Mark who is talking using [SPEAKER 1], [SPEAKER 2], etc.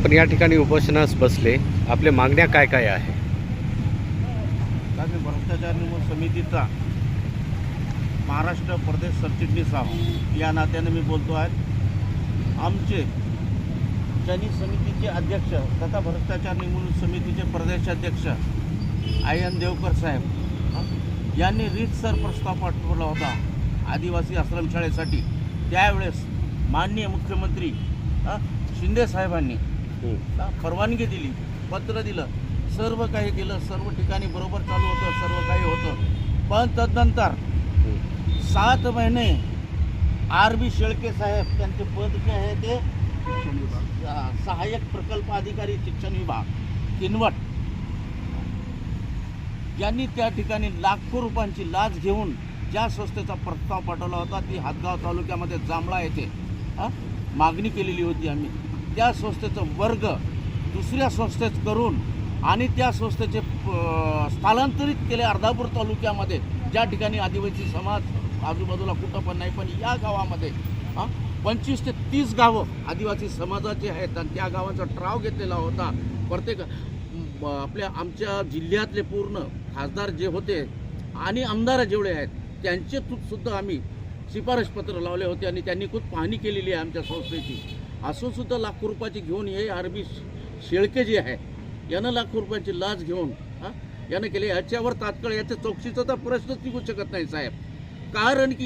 [SPEAKER 1] आपण या ठिकाणी उपोषणास बसले, आपल्या मागण्या काय काय आहे?
[SPEAKER 2] मी भ्रष्टाचार निर्मूलन समितीचा महाराष्ट्र प्रदेश सरचिटणीस आहोत. या नात्याने मी बोलतो आहे. आमचे ज्यांनी समितीचे अध्यक्ष तथा भ्रष्टाचार निर्मूलन समितीचे प्रदेशाध्यक्ष आयन देवकर साहेब यांनी रीतसर प्रस्ताव पाठवला होता आदिवासी आश्रमशाळेसाठी. त्यावेळेस माननीय मुख्यमंत्री शिंदे साहेबांनी परवानगी दिली, पत्र दिलं, सर्व काही दिलं, सर्व ठिकाणी बरोबर चालू होतं, सर्व काही होतं. पण तदनंतर 7 महिने RB शेळके साहेब, त्यांचे पद जे आहे ते सहाय्यक प्रकल्प अधिकारी शिक्षण विभाग किनवट, यांनी त्या ठिकाणी लाखो रुपयांची लाच घेऊन ज्या संस्थेचा प्रस्ताव पाठवला होता ती हातगाव तालुक्यामध्ये जांभळा येथे मागणी केलेली होती आम्ही. त्या संस्थेचं वर्ग दुसऱ्या संस्थेत करून आणि त्या संस्थेचे स्थलांतरित केले अर्धापूर तालुक्यामध्ये, ज्या ठिकाणी आदिवासी समाज आजूबाजूला कुठं पण नाही. पण या गावामध्ये 25 ते 30 गावं आदिवासी समाजाचे आहेत आणि त्या गावांचा ट्राव घेतलेला होता. प्रत्येक आमच्या जिल्ह्यातले पूर्ण खासदार जे होते आणि आमदार जेवढे आहेत त्यांचे सुद्धा आम्ही शिफारस पत्र लावले होते आणि त्यांनी खूप पाहणी केलेली आहे आमच्या संस्थेची. असून सुद्धा लाखो रुपयाची घेऊन हे RB शेळके जे आहे यानं लाखो रुपयाची लाच घेऊन यानं केले. याच्यावर तात्काळ याच्या चौकशीचा तर प्रश्नच निघू शकत नाही साहेब. कारण की